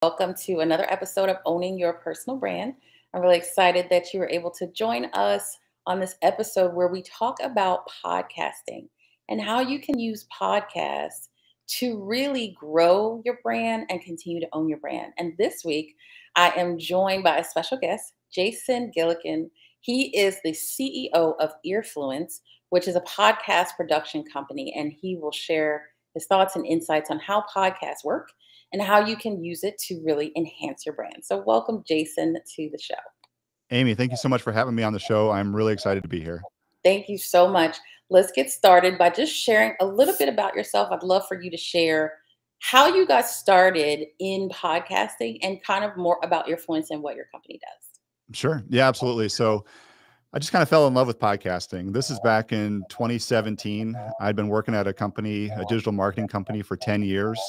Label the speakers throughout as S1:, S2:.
S1: welcome to another episode of Owning Your Personal Brand. I'm really excited that you were able to join us on this episode where we talk about podcasting and how you can use podcasts to really grow your brand and continue to own your brand. And this week, I am joined by a special guest, Jason Gillikin. He is the CEO of Earfluence, which is a podcast production company, and he will share his thoughts and insights on how podcasts work and how you can use it to really enhance your brand. So welcome, Jason, to the show.
S2: Amy, thank you so much for having me on the show. I'm really excited to be here.
S1: Thank you so much. Let's get started by just sharing a little bit about yourself. I'd love for you to share how you got started in podcasting and kind of more about Earfluence and what your company does.
S2: Sure. Yeah, absolutely. So I just kind of fell in love with podcasting. This is back in 2017. I'd been working at a company, a digital marketing company, for 10 years.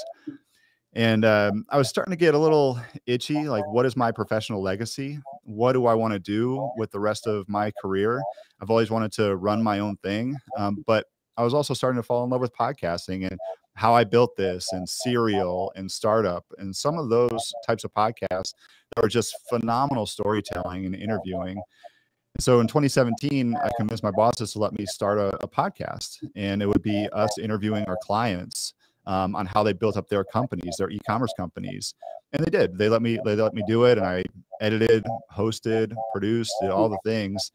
S2: And I was starting to get a little itchy, like, what is my professional legacy? What do I want to do with the rest of my career? I've always wanted to run my own thing. But I was also starting to fall in love with podcasting and how I built this, and Serial and Startup, and some of those types of podcasts that were just phenomenal storytelling and interviewing. So in 2017, I convinced my bosses to let me start a podcast, and it would be us interviewing our clients on how they built up their companies, their e-commerce companies. And they did. They let me do it, and I edited, hosted, produced, did all the things.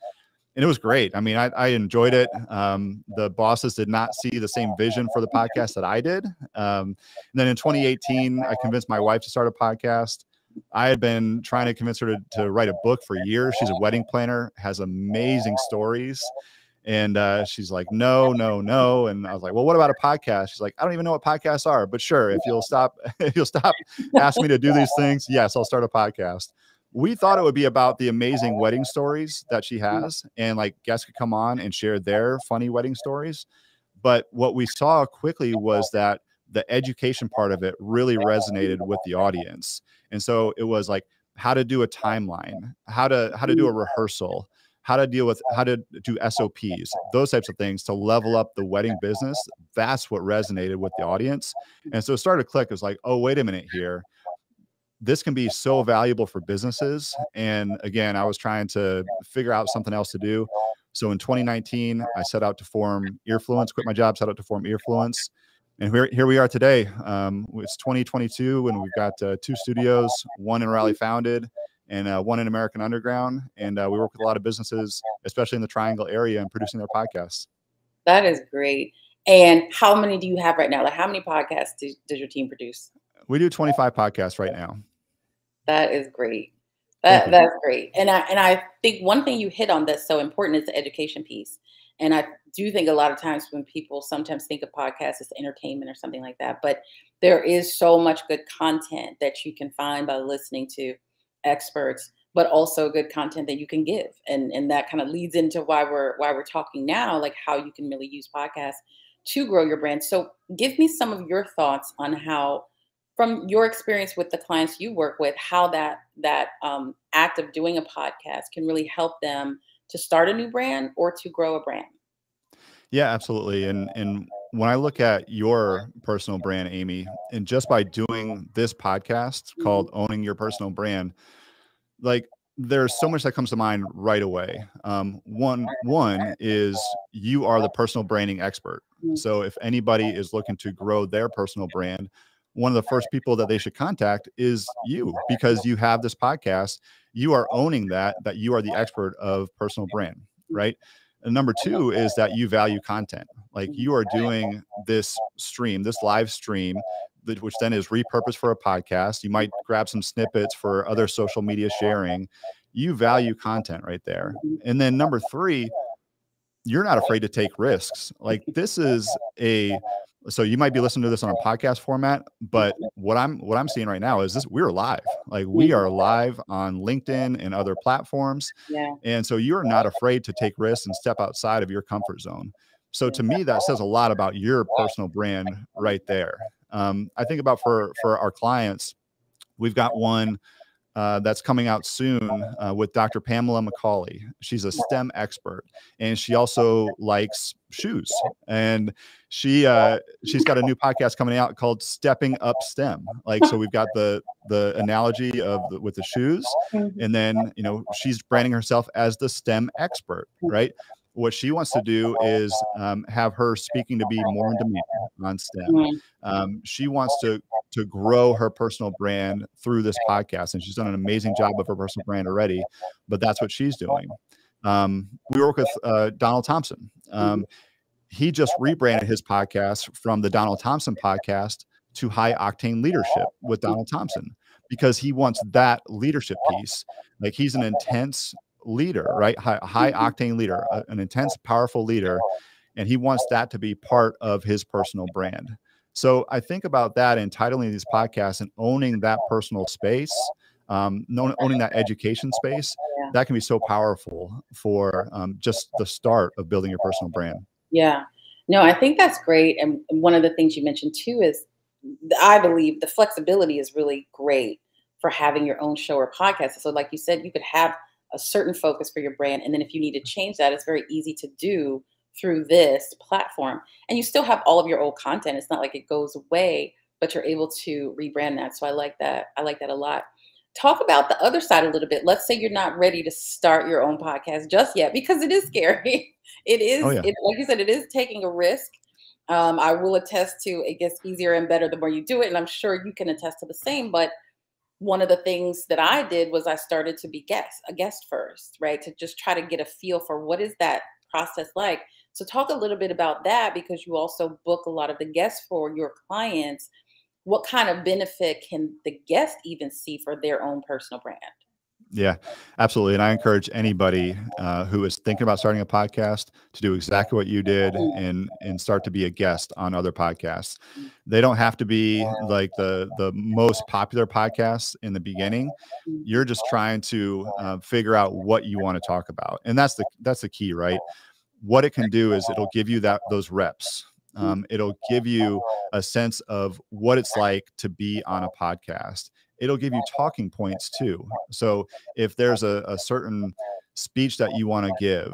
S2: And it was great. I mean, I enjoyed it. The bosses did not see the same vision for the podcast that I did. And then in 2018, I convinced my wife to start a podcast. I had been trying to convince her to write a book for years. She's a wedding planner, has amazing stories. And she's like, no. And I was like, well, what about a podcast? She's like, I don't even know what podcasts are, but sure, if you'll stop asking me to do these things, yes, I'll start a podcast. We thought it would be about the amazing wedding stories that she has, and like guests could come on and share their funny wedding stories. But what we saw quickly was that the education part of it really resonated with the audience. And so it was like how to do a timeline, how to do a rehearsal, how to do SOPs, those types of things to level up the wedding business. That's what resonated with the audience. And so it started to click. It was like, oh, wait a minute here. This can be so valuable for businesses. And again, I was trying to figure out something else to do. So in 2019, I set out to form Earfluence, quit my job, set out to form Earfluence. And here we are today. It's 2022, and we've got 2 studios, one in Raleigh founded, and one in American Underground. And we work with a lot of businesses, especially in the Triangle area, and producing their podcasts.
S1: That is great. And how many do you have right now? Like, how many podcasts does your team produce?
S2: We do 25 podcasts right now.
S1: That is great. That's great. And I think one thing you hit on that's so important is the education piece. And I do think a lot of times when people sometimes think of podcasts as entertainment or something like that, but there is so much good content that you can find by listening to experts, but also good content that you can give. And that kind of leads into why we're talking now, like how you can really use podcasts to grow your brand. So give me some of your thoughts on how, from your experience with the clients you work with, how that act of doing a podcast can really help them to start a new brand or to grow a brand.
S2: Yeah, absolutely. And when I look at your personal brand, Amy, and just by doing this podcast called Owning Your Personal Brand, like, there's so much that comes to mind right away. One is you are the personal branding expert. So if anybody is looking to grow their personal brand, one of the first people that they should contact is you, because you have this podcast. You are owning that you are the expert of personal brand, right? And number 2 is that you value content. Like, you are doing this live stream, which then is repurposed for a podcast. You might grab some snippets for other social media sharing. You value content right there. And then number 3, you're not afraid to take risks. Like, so you might be listening to this on a podcast format, but what I'm seeing right now is this: we're live. Like, we are live on LinkedIn and other platforms.
S1: Yeah.
S2: And so you're not afraid to take risks and step outside of your comfort zone. So to me, that says a lot about your personal brand right there. I think about for our clients, we've got one that's coming out soon with Dr. Pamela McCauley. She's a STEM expert, and she also likes shoes. And she's got a new podcast coming out called Stepping Up STEM. Like, so we've got the analogy of with the shoes, and then, you know, she's branding herself as the STEM expert, right? What she wants to do is have her speaking to be more in demand on STEM. She wants to grow her personal brand through this podcast, and she's done an amazing job of her personal brand already. But that's what she's doing. We work with Donald Thompson. He just rebranded his podcast from the Donald Thompson podcast to High Octane Leadership with Donald Thompson, because he wants that leadership piece. Like, he's an intense leader, right? High octane leader, an intense, powerful leader. And he wants that to be part of his personal brand. So I think about that, entitling these podcasts and owning that personal space, owning that education space, that can be so powerful for just the start of building your personal brand.
S1: Yeah, no, I think that's great. And one of the things you mentioned too is, I believe the flexibility is really great for having your own show or podcast. So like you said, you could have a certain focus for your brand. And then if you need to change that, it's very easy to do through this platform. And you still have all of your old content. It's not like it goes away, but you're able to rebrand that. So I like that. I like that a lot. Talk about the other side a little bit. Let's say you're not ready to start your own podcast just yet, because it is scary. It is, like you said, it is taking a risk. I will attest to, it gets easier and better the more you do it. And I'm sure you can attest to the same. But one of the things that I did was I started to be a guest first, right? To just try to get a feel for what is that process like. So talk a little bit about that, because you also book a lot of the guests for your clients. What kind of benefit can the guest even see for their own personal brand?
S2: Yeah, absolutely. And I encourage anybody who is thinking about starting a podcast to do exactly what you did and start to be a guest on other podcasts. They don't have to be like the most popular podcasts in the beginning. You're just trying to figure out what you want to talk about. And that's the key, right? What it can do is it'll give you those reps. It'll give you a sense of what it's like to be on a podcast. It'll give you talking points too. So if there's a certain speech that you want to give,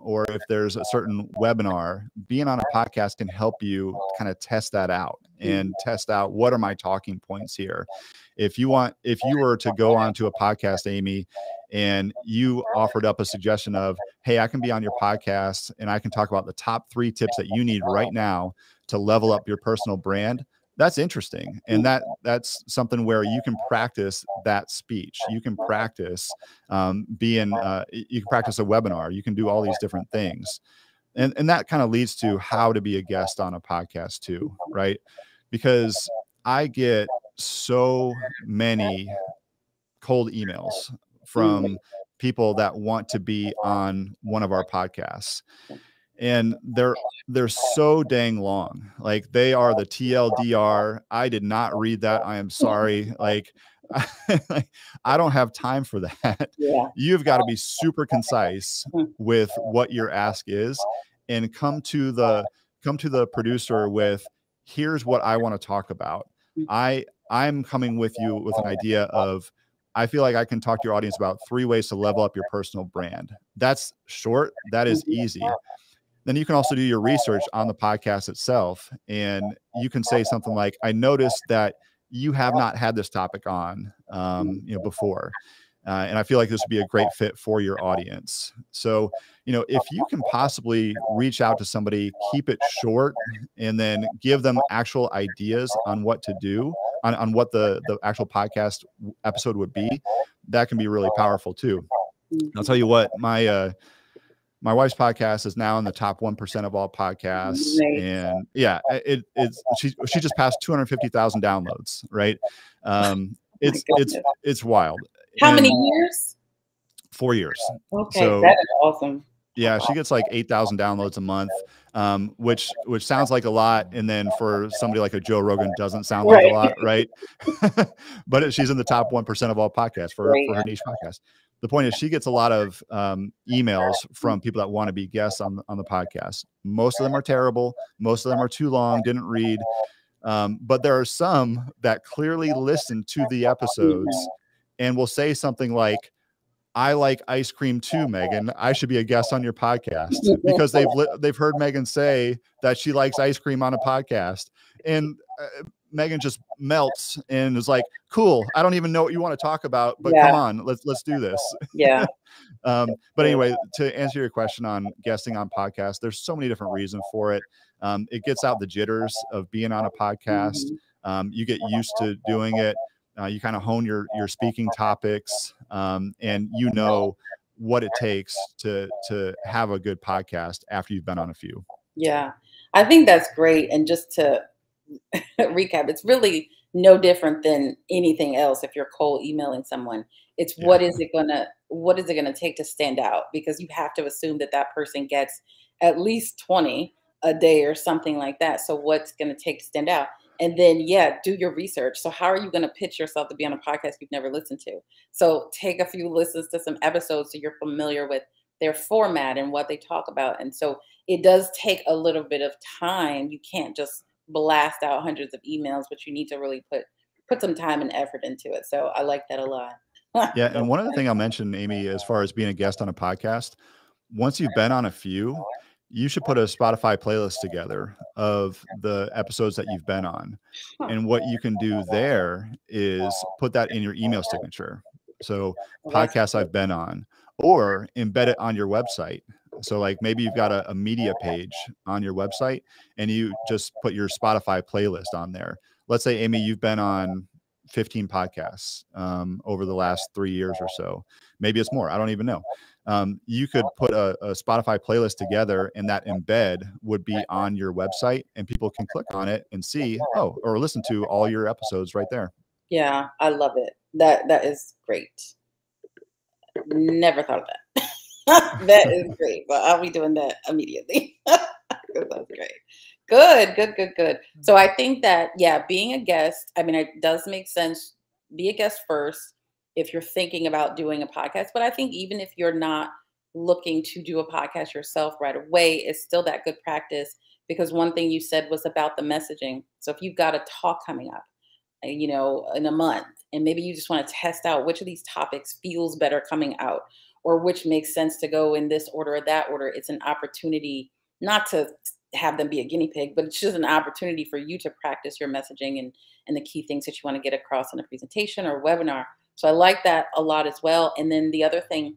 S2: or if there's a certain webinar, being on a podcast can help you kind of test that out and test out, what are my talking points here? If you were to go onto a podcast, Amy, and you offered up a suggestion of, hey, I can be on your podcast and I can talk about the top 3 tips that you need right now to level up your personal brand, that's interesting. And that's something where you can practice that speech. You can practice you can practice a webinar. You can do all these different things. And that kind of leads to how to be a guest on a podcast too, right? Because I get so many cold emails from people that want to be on one of our podcasts. And they're so dang long. Like, they are the TLDR. I did not read that. I am sorry. Like, I don't have time for that. You've got to be super concise with what your ask is, and come to the producer with, here's what I want to talk about. I'm coming with you with an idea of, I feel like I can talk to your audience about 3 ways to level up your personal brand. That's short. That is easy. Then you can also do your research on the podcast itself. And you can say something like, I noticed that you have not had this topic on, before. And I feel like this would be a great fit for your audience. So, if you can possibly reach out to somebody, keep it short, and then give them actual ideas on what to do, on what the actual podcast episode would be, that can be really powerful too. I'll tell you what, my wife's podcast is now in the top 1% of all podcasts. And yeah, she just passed 250,000 downloads, right? It's wild.
S1: How many years?
S2: 4 years.
S1: Okay, so, that is awesome.
S2: Yeah, she gets like 8,000 downloads a month, which sounds like a lot. And then for somebody like a Joe Rogan, doesn't sound like a lot, right? But she's in the top 1% of all podcasts for her niche podcast. The point is, she gets a lot of emails from people that want to be guests on the podcast. Most of them are terrible. Most of them are too long, didn't read. But there are some that clearly listen to the episodes and will say something like, I like ice cream too, Megan. I should be a guest on your podcast, because they've heard Megan say that she likes ice cream on a podcast. And Megan just melts and is like, cool. I don't even know what you want to talk about, but come on, let's do this.
S1: Yeah.
S2: But anyway, to answer your question on guesting on podcasts, there's so many different reasons for it. It gets out the jitters of being on a podcast. You get used to doing it. You kind of hone your speaking topics, and you know what it takes to have a good podcast after you've been on a few.
S1: Yeah, I think that's great. And just to recap, it's really no different than anything else. If you're cold emailing someone, it's
S2: Yeah.
S1: what is it gonna take to stand out? Because you have to assume that that person gets at least 20 a day or something like that. So what's gonna take to stand out? And then, yeah, do your research. So how are you going to pitch yourself to be on a podcast you've never listened to? So take a few listens to some episodes so you're familiar with their format and what they talk about. And so it does take a little bit of time. You can't just blast out hundreds of emails, but you need to really put some time and effort into it. So I like that a lot.
S2: Yeah. And one other thing I'll mention, Amy, as far as being a guest on a podcast, once you've been on a few, you should put a Spotify playlist together of the episodes that you've been on. And what you can do there is put that in your email signature. So podcasts I've been on, or embed it on your website. So like maybe you've got a media page on your website and you just put your Spotify playlist on there. Let's say, Amy, you've been on 15 podcasts over the last 3 years or so. Maybe it's more. I don't even know. You could put a Spotify playlist together, and that embed would be on your website, and people can click on it and see, or listen to all your episodes right there.
S1: Yeah, I love it. That is great. Never thought of that. That is great. But I'll be doing that immediately. That's great. Good. So I think that, yeah, being a guest, I mean, it does make sense. Be a guest first if you're thinking about doing a podcast. But I think even if you're not looking to do a podcast yourself right away, it's still that good practice, because one thing you said was about the messaging. So if you've got a talk coming up, in a month, and maybe you just want to test out which of these topics feels better coming out, or which makes sense to go in this order or that order, it's an opportunity not to have them be a guinea pig, but it's just an opportunity for you to practice your messaging and the key things that you want to get across in a presentation or webinar. So I like that a lot as well. And then the other thing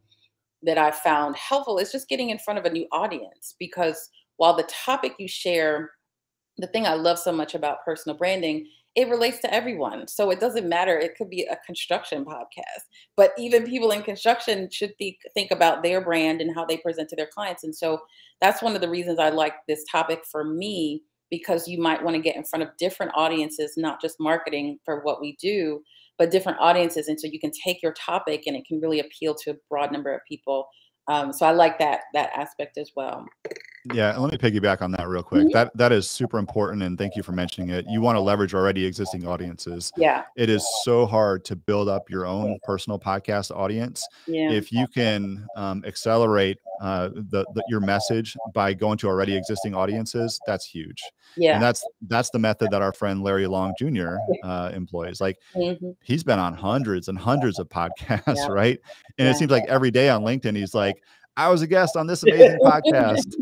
S1: that I found helpful is just getting in front of a new audience, because while the topic you share, the thing I love so much about personal branding, it relates to everyone. So it doesn't matter. It could be a construction podcast, but even people in construction should think about their brand and how they present to their clients. And so that's one of the reasons I like this topic for me, because you might want to get in front of different audiences, not just marketing for what we do, but different audiences. And so you can take your topic and it can really appeal to a broad number of people. So I like that aspect as well.
S2: Yeah, and let me piggyback on that real quick. That is super important, and thank you for mentioning it. You want to leverage already existing audiences.
S1: Yeah.
S2: It is so hard to build up your own personal podcast audience.
S1: Yeah.
S2: If you can accelerate your message by going to already existing audiences, that's huge.
S1: Yeah.
S2: And that's the method that our friend Larry Long Jr. Employs. Like he's been on hundreds and hundreds of podcasts, right? And it seems like every day on LinkedIn, he's like, I was a guest on this amazing podcast.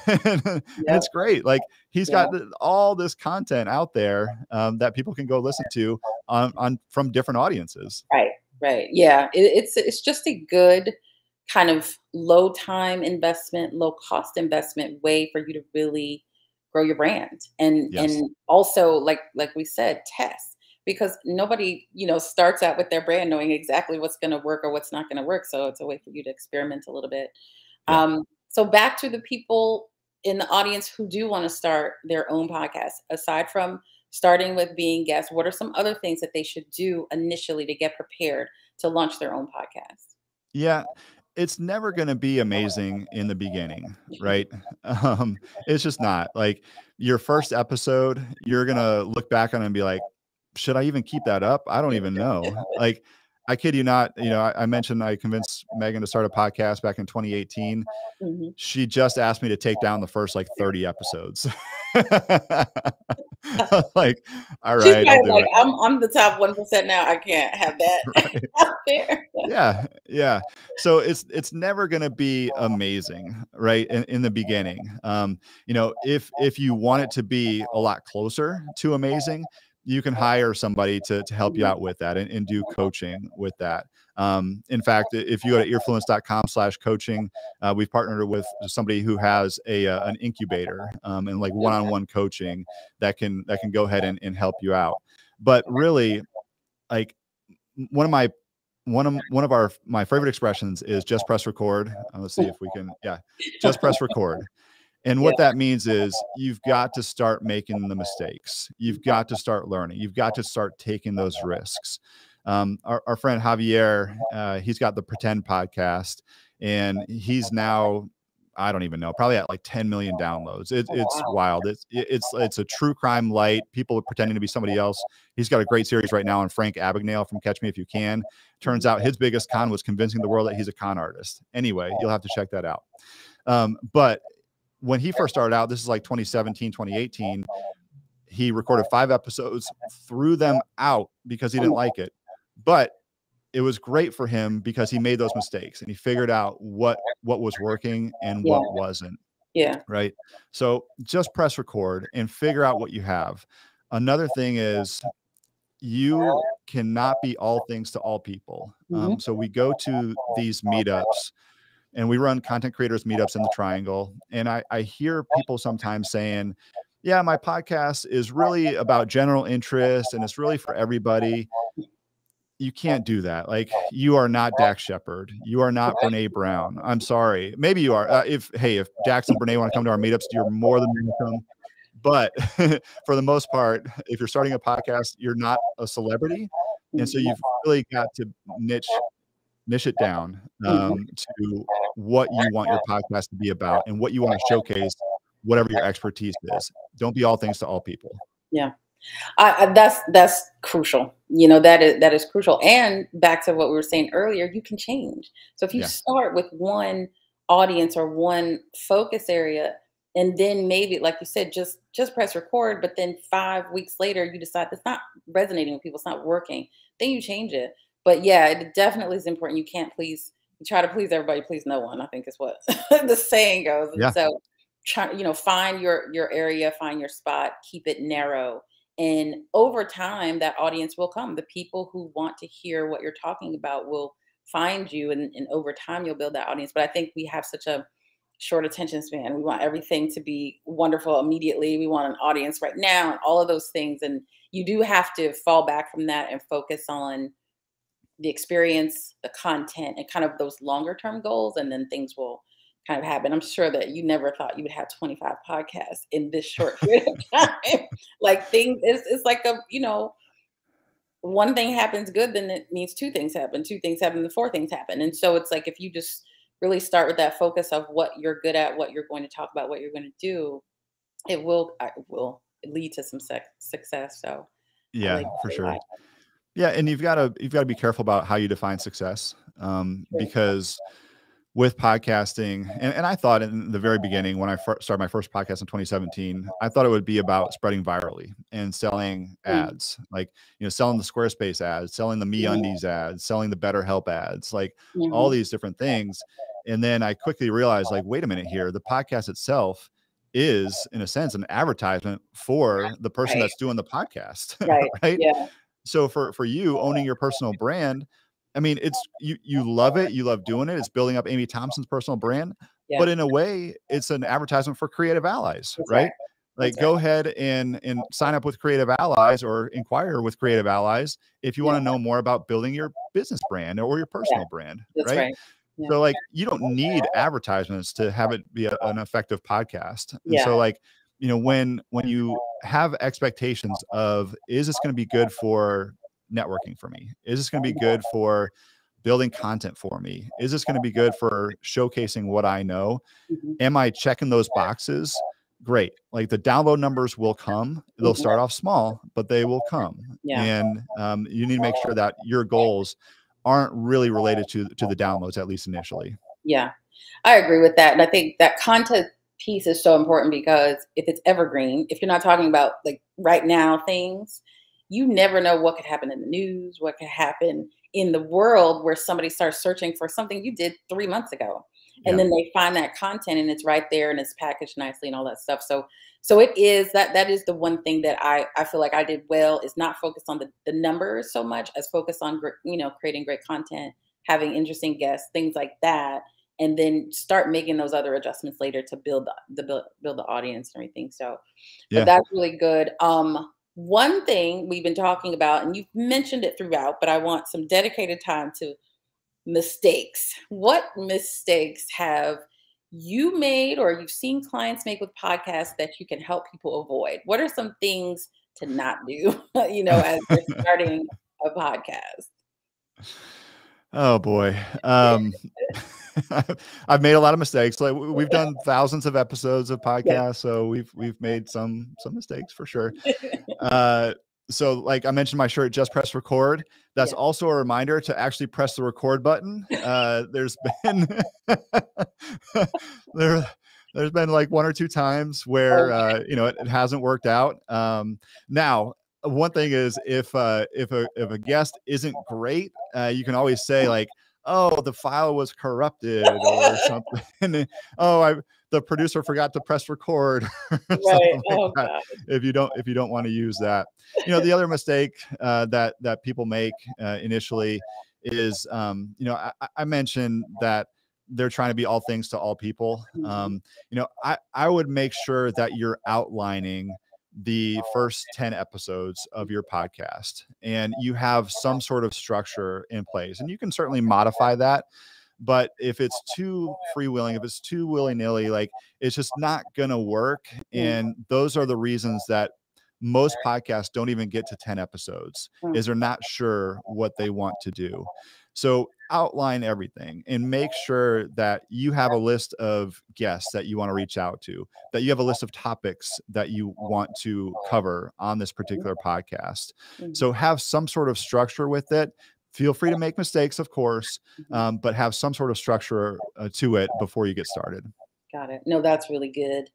S2: And it's great. Like he's got all this content out there that people can go listen to from different audiences.
S1: Right. Yeah. It's just a good kind of low time investment, low cost investment way for you to really grow your brand. And also, like we said, test. Because nobody, starts out with their brand knowing exactly what's going to work or what's not going to work. So it's a way for you to experiment a little bit. So back to the people in the audience who do want to start their own podcast. Aside from starting with being guests, what are some other things that they should do initially to get prepared to launch their own podcast?
S2: Yeah. It's never going to be amazing in the beginning, right? It's just not. Like your first episode, you're going to look back on it and be like, should I even keep that up? I don't even know. Like, I kid you not, I mentioned I convinced Megan to start a podcast back in 2018. She just asked me to take down the first like 30 episodes. Like, all
S1: She's
S2: right, I'll
S1: probably
S2: do
S1: like,
S2: it.
S1: I'm the top 1% now. I can't have that
S2: Right.
S1: out there.
S2: Yeah, yeah. So it's never going to be amazing, right? In the beginning, you know, if you want it to be a lot closer to amazing, you can hire somebody to help you out with that and do coaching with that. In fact, if you go to earfluence.com/coaching, we've partnered with somebody who has an incubator and like one-on-one coaching that can go ahead and help you out. But really, like one of my one of our my favorite expressions is just press record. Let's see if we can. Yeah, just press record. And
S1: Yeah,
S2: what that means is you've got to start making the mistakes. You've got to start learning. You've got to start taking those risks. Our friend Javier, he's got the Pretend podcast, and he's now, I don't even know, probably at like 10 million downloads. It's
S1: wow.
S2: wild. It's a true crime light. People are pretending to be somebody else. He's got a great series right now on Frank Abagnale from Catch Me If You Can. Turns out his biggest con was convincing the world that he's a con artist. Anyway, you'll have to check that out. But when he first started out, this is like 2017, 2018, he recorded 5 episodes, threw them out because he didn't like it. But it was great for him because he made those mistakes and he figured out what was working and
S1: Yeah,
S2: what wasn't.
S1: yeah.
S2: Right. So just press record and figure out what you have. Another thing is you cannot be all things to all people.
S1: Mhm.
S2: So we go to these meetups and we run content creators meetups in the Triangle. And I hear people sometimes saying, yeah, my podcast is really about general interest and it's really for everybody. You can't do that. Like, you are not Dax Shepard. You are not Brene Brown. I'm sorry. Maybe you are. If Dax and Brene want to come to our meetups, you're more than welcome. But for the most part, if you're starting a podcast, you're not a celebrity. And so you've really got to niche it down to what you want your podcast to be about and what you want to showcase, whatever your expertise is. Don't be all things to all people.
S1: Yeah. That's crucial. That is crucial. And back to what we were saying earlier, you can change. So if you
S2: Yeah.
S1: start with one audience or one focus area, and then maybe, like you said, just press record, but then 5 weeks later you decide it's not resonating with people, it's not working, then you change it. But yeah, it definitely is important. You try to please everybody, please no one, I think is what the saying goes. And
S2: Yeah.
S1: so find your area, find your spot, keep it narrow, and over time, that audience will come. The people who want to hear what you're talking about will find you, and over time, you'll build that audience. But I think we have such a short attention span. We want everything to be wonderful immediately. We want an audience right now, and all of those things. And you do have to fall back from that and focus on the experience, the content, and kind of those longer term goals, and then things will kind of happen. I'm sure that you never thought you would have 25 podcasts in this short period of time. Like, things, it's like one thing happens good, then it means two things happen. Two things happen, the four things happen. And so it's like, if you just really start with that focus of what you're good at, what you're going to talk about, what you're going to do, it will lead to some success. So I
S2: Yeah,
S1: like
S2: for
S1: that a
S2: sure.
S1: lot.
S2: Yeah. And you've got to be careful about how you define success. Because with podcasting, and I thought in the very beginning when I started my first podcast in 2017, I thought it would be about spreading virally and selling
S1: Mm,
S2: ads, like, selling the Squarespace ads, selling the MeUndies ads, selling the BetterHelp ads, like all
S1: mhm.
S2: these different things. And then I quickly realized, like, wait a minute here, the podcast itself is in a sense an advertisement for the person
S1: Right,
S2: that's doing the podcast.
S1: right.
S2: Right.
S1: Yeah,
S2: So for you owning your personal brand, I mean, it's you love it, you love doing it. It's building up Amy Thompson's personal brand,
S1: yeah.
S2: but in a way, it's an advertisement for Creative Allies,
S1: That's right.
S2: right? Like,
S1: That's right.
S2: go ahead and sign up with Creative Allies or inquire with Creative Allies if you want
S1: Yeah,
S2: to know more about building your business brand or your
S1: yeah.
S2: personal brand,
S1: That's
S2: right?
S1: right. Yeah,
S2: So, like, you don't need advertisements to have it be an effective podcast. And
S1: yeah.
S2: so, like, when you have expectations of, is this going to be good for networking for me? Is this going to be good for building content for me? Is this going to be good for showcasing what I know?
S1: Mhm,
S2: Am I checking those boxes? Great. Like, the download numbers will come. They'll
S1: mhm.
S2: start off small, but they will come.
S1: Yeah,
S2: And you need to make sure that your goals aren't really related to the downloads, at least initially.
S1: yeah. I agree with that, and I think that content piece is so important because if it's evergreen, if you're not talking about like right now things, you never know what could happen in the news, what could happen in the world where somebody starts searching for something you did 3 months ago. And
S2: Yeah.
S1: then they find that content and it's right there and it's packaged nicely and all that stuff. So it is that is the one thing that I feel like I did well, is not focus on the numbers so much as focus on creating great content, having interesting guests, things like that, and then start making those other adjustments later to build build the audience and everything. So, but
S2: Yeah.
S1: that's really good. One thing we've been talking about, and you've mentioned it throughout, but I want some dedicated time to mistakes. What mistakes have you made or you've seen clients make with podcasts that you can help people avoid? What are some things to not do, as they're starting a podcast?
S2: Oh boy. I've made a lot of mistakes. Like we've done thousands of episodes of
S1: Yes.
S2: podcasts, so we've made some mistakes for sure. So like I mentioned, my shirt, just press record. That's
S1: Yeah.
S2: also a reminder to actually press the record button. There's been there there's been like one or two times where
S1: Okay.
S2: it hasn't worked out. Now one thing is if a guest isn't great, you can always say like, oh, the file was corrupted or something. The producer forgot to press record or
S1: Right.
S2: something like
S1: Oh
S2: that.
S1: God.
S2: If you don't want to use that, the other mistake that people make initially is, I mentioned that they're trying to be all things to all people.
S1: Mhm.
S2: I would make sure that you're outlining the first 10 episodes of your podcast and you have some sort of structure in place, and you can certainly modify that. But if it's too freewheeling, if it's too willy-nilly, like it's just not gonna work.
S1: Mm,
S2: And those are the reasons that most podcasts don't even get to 10 episodes,
S1: mm,
S2: is they're not sure what they want to do. So outline everything and make sure that you have a list of guests that you want to reach out to, that you have a list of topics that you want to cover on this particular podcast.
S1: mhm,
S2: So have some sort of structure with it. Feel free to make mistakes, of course,
S1: mhm.
S2: but have some sort of structure to it before you get started.
S1: Got it. No, that's really good.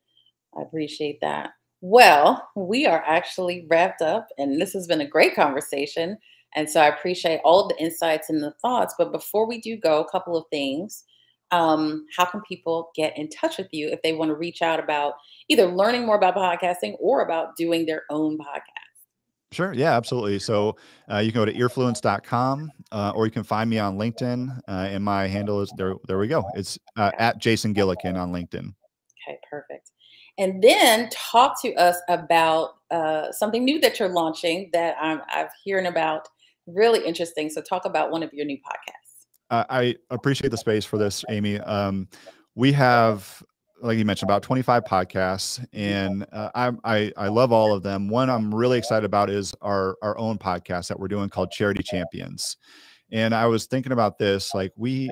S1: I appreciate that. Well, we are actually wrapped up, and this has been a great conversation. And so I appreciate all of the insights and the thoughts. But before we do go, a couple of things. How can people get in touch with you if they want to reach out about either learning more about podcasting or about doing their own podcast?
S2: Sure. Yeah, absolutely. So you can go to earfluence.com or you can find me on LinkedIn. And my handle is there. There we go. It's at Jason Gillikin on LinkedIn.
S1: Okay, perfect. And then talk to us about something new that you're launching that I've hearing about. Really interesting. So talk about one of your new podcasts.
S2: I appreciate the space for this, Amy. We have, like you mentioned, about 25 podcasts, and I love all of them. One I'm really excited about is our own podcast that we're doing called Charity Champions. And I was thinking about this, like we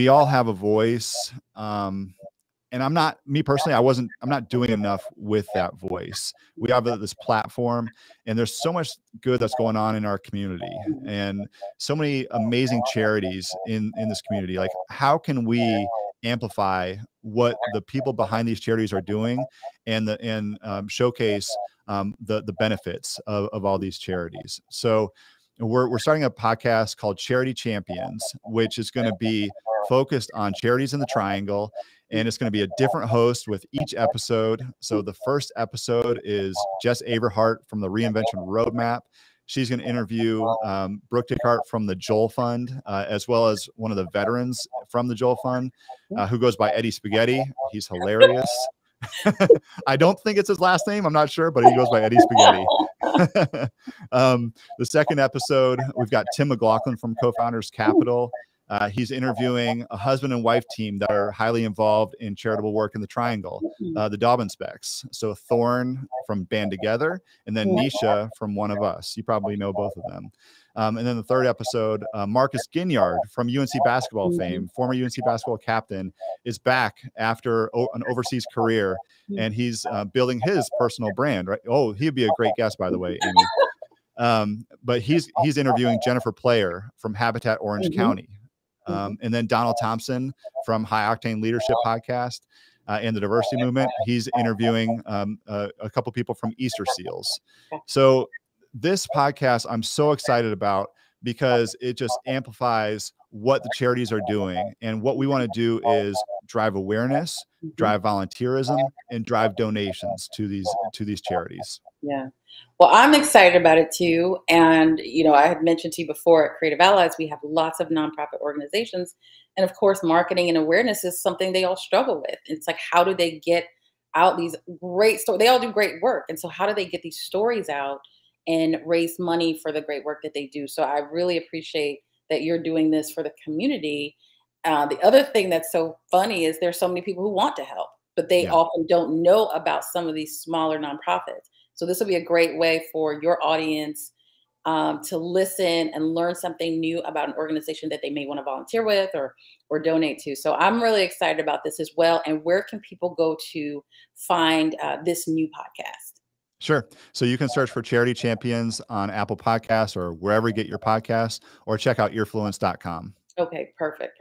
S2: all have a voice. And I'm not, me personally, I'm not doing enough with that voice. We have this platform, and there's so much good that's going on in our community,
S1: Mhm.
S2: and so many amazing charities in this community. Like, how can we amplify what the people behind these charities are doing, and showcase the benefits of all these charities? So we're starting a podcast called Charity Champions, which is going to be focused on charities in the Triangle, and it's going to be a different host with each episode. So the first episode is Jess Averhart from the Reinvention Roadmap. She's going to interview Brooke Descartes from the Joel Fund, as well as one of the veterans from the Joel Fund, who goes by Eddie Spaghetti. He's hilarious. I don't think it's his last name. I'm not sure, but he goes by Eddie Spaghetti. The second episode, we've got Tim McLaughlin from Co-Founders Capital. He's interviewing a husband and wife team that are highly involved in charitable work in the Triangle, the Dobbin Specs. So Thorn from Band Together, and then Nisha from One of Us. You probably know both of them. And then the third episode, Marcus Ginyard from UNC basketball fame, former UNC basketball captain, is back after an overseas career, and he's building his personal brand. Right? Oh, he'd be a great guest, by the way, Amy. But he's interviewing Jennifer Player from Habitat Orange County. And then Donald Thompson from High Octane Leadership Podcast. in the diversity movement. He's interviewing a couple people from Easter Seals. So this podcast I'm so excited about because it just amplifies what the charities are doing. And what we want to do is drive awareness, drive volunteerism, and drive donations to these charities.
S1: Yeah. Well, I'm excited about it too. And, I had mentioned to you before at Creative Allies, we have lots of nonprofit organizations. And of course, marketing and awareness is something they all struggle with. It's like, how do they get out these great stories? They all do great work. And so how do they get these stories out and raise money for the great work that they do? So I really appreciate that you're doing this for the community. The other thing that's so funny is there's so many people who want to help, but they often don't know about some of these smaller nonprofits. So this will be a great way for your audience to listen and learn something new about an organization that they may want to volunteer with or donate to. So I'm really excited about this as well. And where can people go to find this new podcast?
S2: Sure. So you can search for Charity Champions on Apple Podcasts or wherever you get your podcasts, or check out earfluence.com.
S1: Okay, perfect.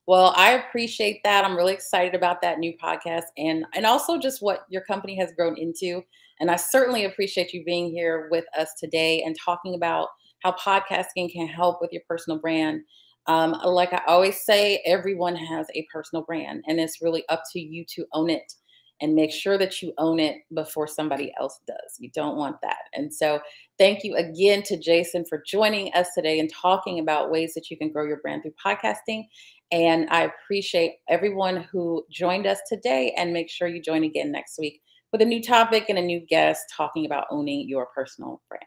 S1: Well, I appreciate that. I'm really excited about that new podcast and also just what your company has grown into. And I certainly appreciate you being here with us today and talking about how podcasting can help with your personal brand. Like I always say, everyone has a personal brand, and it's really up to you to own it and make sure that you own it before somebody else does. You don't want that. And so thank you again to Jason for joining us today and talking about ways that you can grow your brand through podcasting. And I appreciate everyone who joined us today, and make sure you join again next week with a new topic and a new guest talking about owning your personal brand.